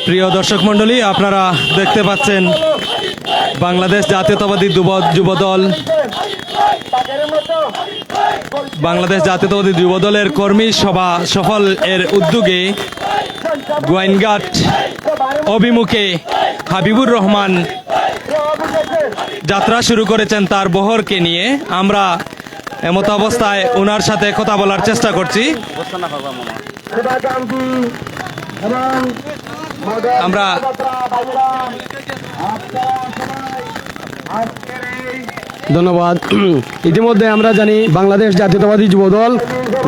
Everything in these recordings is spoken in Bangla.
প্রিয় দর্শক মণ্ডলী, আপনারা দেখতে পাচ্ছেন বাংলাদেশ জাতীয়তাবাদী যুবদল যুবদলের কর্মী সভা সফল এর উদ্যোগে গোয়াইনঘাট অভিমুখে হাবিবুর রহমান যাত্রা শুরু করেছেন তার বহরকে নিয়ে। আমরা এমত অবস্থায় ওনার সাথে কথা বলার চেষ্টা করছি। আমরা ধন্যবাদ। ইতিমধ্যে আমরা জানি বাংলাদেশ জাতীয়তাবাদী যুবদল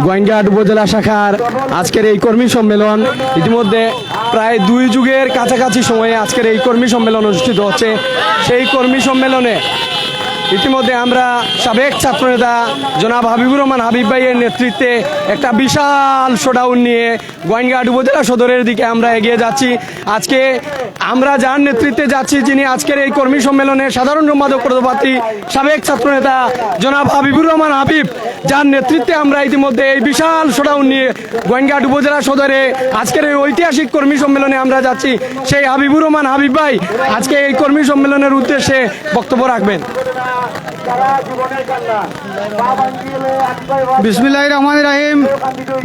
গোয়াইনঘাট উপজেলা শাখার আজকের এই কর্মী সম্মেলন ইতিমধ্যে প্রায় 2 যুগের কাছাকাছি সময়ে আজকের এই কর্মী সম্মেলন অনুষ্ঠিত হচ্ছে। সেই কর্মী সম্মেলনে ইতিমধ্যে আমরা সাবেক ছাত্রনেতা জনাব হাবিবুর রহমান হাবিব ভাইয়ের নেতৃত্বে একটা বিশাল শোডাউন নিয়ে গোয়াইনঘাট উপজেলা সদরের দিকে আমরা এগিয়ে যাচ্ছি। আজকে আমরা যার নেতৃত্বে যাচ্ছি, যিনি আজকের এই কর্মী সম্মেলনের সাধারণ সম্পাদক পদপ্রার্থী সাবেক ছাত্রনেতা জনাব হাবিবুর রহমান হাবিব, যার নেতৃত্বে আমরা ইতিমধ্যে এই বিশাল শোডাউন নিয়ে গোয়াইনঘাট উপজেলা সদরে আজকের এই ঐতিহাসিক কর্মী সম্মেলনে আমরা যাচ্ছি। সেই হাবিবুর রহমান হাবিব ভাই আজকে এই কর্মী সম্মেলনের উদ্দেশ্যে বক্তব্য রাখবেন। বিসমিল্লাহির রহমানির রহিম।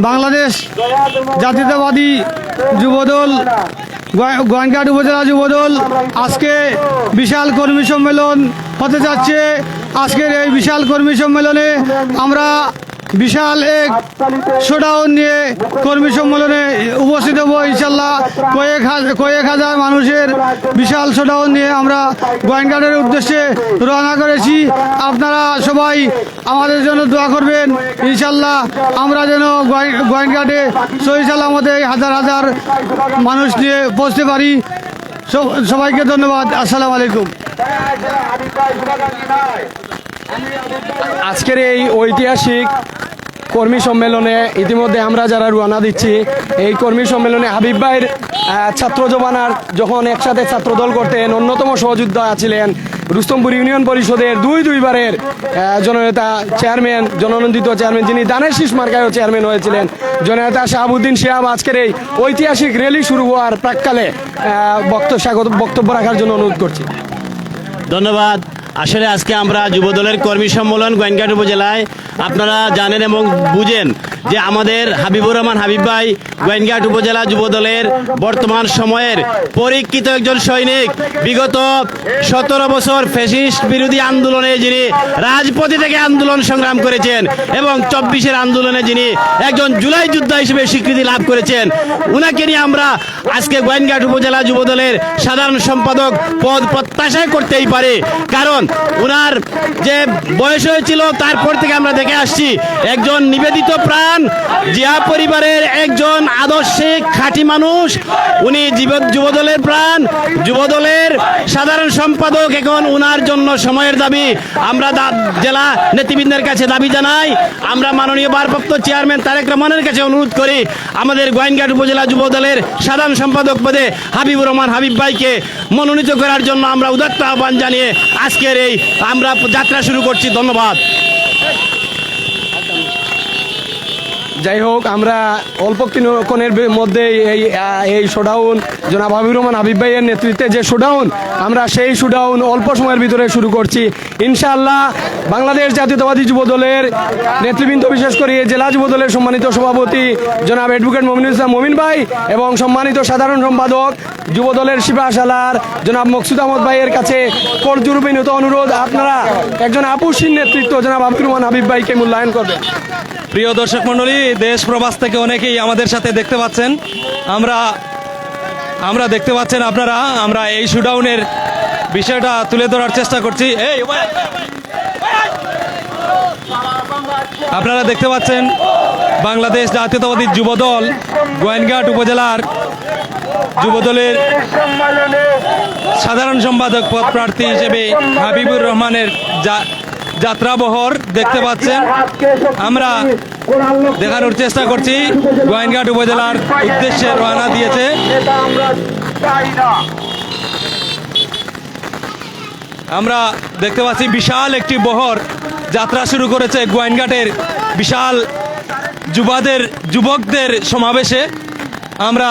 বাংলাদেশ জাতীয়তাবাদী যুবদল গোয়াইনঘাট উপজেলা যুবদল আজকে বিশাল কর্মী সম্মেলন হতে যাচ্ছে। আজকের এই বিশাল কর্মী সম্মেলনে আমরা বিশাল এক শোডাউন নিয়ে কর্মী সম্মেলনে উপস্থিত হব ইনশাল্লাহ। কয়েক হাজার মানুষের বিশাল শোডাউন নিয়ে আমরা গোয়াইনঘাটের উদ্দেশ্যে রওনা করেছি। আপনারা সবাই আমাদের জন্য দোয়া করবেন ইনশাল্লাহ, আমরা যেন গোয়াইনঘাটে সহি সালামতে হাজার হাজার মানুষ নিয়ে পৌঁছতে পারি। সবাইকে ধন্যবাদ। আসসালামু আলাইকুম। আজকের এই ঐতিহাসিক কর্মী সম্মেলনে ইতিমধ্যে আমরা যারা রওনা দিচ্ছি, এই কর্মী সম্মেলনে হাবিব ভাইয়ের ছাত্র জমানার যখন একসাথে ছাত্রদল করতেন অন্যতম সহযোদ্ধা ছিলেন রুস্তমপুর ইউনিয়ন পরিষদের দুইবারের জননেতা চেয়ারম্যান, জননন্দিত চেয়ারম্যান, যিনি দানের শীষ মার্কায়ও চেয়ারম্যান হয়েছিলেন, জননেতা শাহাবুদ্দিন শিহাব আজকের এই ঐতিহাসিক র্যালি শুরু হওয়ার প্রাক্কালে বক্তব্য রাখার জন্য অনুরোধ করছি। ধন্যবাদ। আসলে আজকে আমরা যুবদলের কর্মী সম্মেলন গোয়াইনঘাট উপজেলায়, আপনারা জানেন এবং বুঝেন যে আমাদের হাবিবুর রহমান হাবিব ভাই গোয়াইনঘাট উপজেলা যুবদলের বর্তমান সময়ের পরীক্ষিত একজন সৈনিক। বিগত 17 বছর ফ্যাসিস্ট বিরোধী আন্দোলনে যিনি রাজপথে থেকে আন্দোলন সংগ্রাম করেছেন এবং 24-এর আন্দোলনে যিনি একজন জুলাই যোদ্ধা হিসেবে স্বীকৃতি লাভ করেছেন, উনাকে নিয়ে আমরা আজকে গোয়াইনঘাট উপজেলা যুবদলের সাধারণ সম্পাদক পদ প্রত্যাশা করতেই পারি। কারণ উনার যে বয়স হয়েছিল তারপর থেকে আমরা দেখে আসছি একজন নিবেদিত প্রাণ জিয়া পরিবারের একজন আদর্শিক খাঁটি মানুষ। উনি যুবদলের প্রাণ, যুবদলের সাধারণ সম্পাদক। এখন উনার জন্য সময়ের দাবি আমরা জেলা নেতৃবৃন্দের কাছে দাবি জানাই। আমরা মাননীয় ভারপ্রাপ্ত চেয়ারম্যান তারেক রহমানের কাছে অনুরোধ করি আমাদের গোয়াইনঘাট উপজেলা যুবদলের সাধারণ সম্পাদক পদে হাবিবুর রহমান হাবিব ভাইকে মনোনীত করার জন্য আমরা উদাত্ত আহ্বান জানিয়ে আজকের এই আমরা যাত্রা শুরু করছি। ধন্যবাদ। যাই হোক, আমরা অল্প কিছুক্ষণের মধ্যে এই শোডাউন জনাব হাবিবুর রহমান হাবিব ভাইয়ের নেতৃত্বে যে শোডাউন, আমরা সেই শোডাউন অল্প সময়ের ভিতরে শুরু করছি ইনশাআল্লাহ। বাংলাদেশ জাতীয়তাবাদী যুবদলের নেতৃবৃন্দ, বিশেষ করে জেলা যুবদলের সম্মানিত সভাপতি জনাব অ্যাডভোকেট মমিনুল ইসলাম মমিন ভাই এবং সম্মানিত সাধারণ সম্পাদক যুবদলের সিপাহসালার জনাব মকসুদ আহমদ ভাইয়ের কাছে করজোড়ে বিনীত অনুরোধ, আপনারা একজন আপুসীর নেতৃত্ব জনাব হাবিবুর রহমান হাবিব ভাইকে মূল্যায়ন করবেন। প্রিয় দর্শক মণ্ডলী, দেশ প্রবাস থেকে অনেকেই আমাদের সাথে দেখতে পাচ্ছেন। আমরা দেখতে পাচ্ছেন আপনারা, আমরা এই শোডাউনের বিষয়টা তুলে ধরার চেষ্টা করছি। আপনারা দেখতে পাচ্ছেন বাংলাদেশ জাতীয়তাবাদী যুবদল গোয়াইনঘাট উপজেলার যুবদলের সাধারণ সম্পাদক পদ প্রার্থী হিসেবে হাবিবুর রহমানের যাত্রাবহর দেখতে পাচ্ছেন। আমরা দেখানোর চেষ্টা করছি গোয়াইনঘাট উপজেলার উদ্দেশ্যে রওনা দিয়েছে। আমরা দেখতে পাচ্ছি বিশাল একটি বহর যাত্রা শুরু করেছে গোয়াইনঘাটের বিশাল যুবকদের সমাবেশে আমরা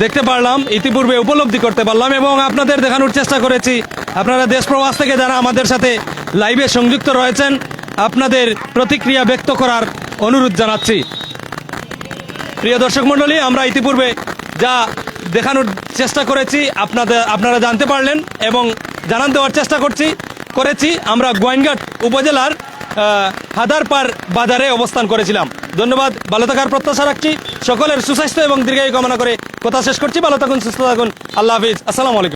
দেখতে পারলাম, ইতিপূর্বে উপলব্ধি করতে পারলাম এবং আপনাদের দেখানোর চেষ্টা করেছি। আপনারা দেশ প্রবাস থেকে যারা আমাদের সাথে লাইভে সংযুক্ত রয়েছেন, আপনাদের প্রতিক্রিয়া ব্যক্ত করার অনুরোধ জানাচ্ছি। প্রিয় দর্শক মণ্ডলী, আমরা ইতিপূর্বে যা দেখানোর চেষ্টা করেছি আপনারা জানতে পারলেন এবং জানান দেওয়ার চেষ্টা করেছি। আমরা গোয়াইনঘাট উপজেলার হাদারপাড় বাজারে অবস্থান করেছিলাম। ধন্যবাদ, ভালো থাকার প্রত্যাশা রাখছি। সকলের সুস্বাস্থ্য এবং দীর্ঘায়ু কামনা করে কথা শেষ করছি। ভালো থাকুন, সুস্থ থাকুন, আল্লাহ হাফিজ, আসসালামু আলাইকুম।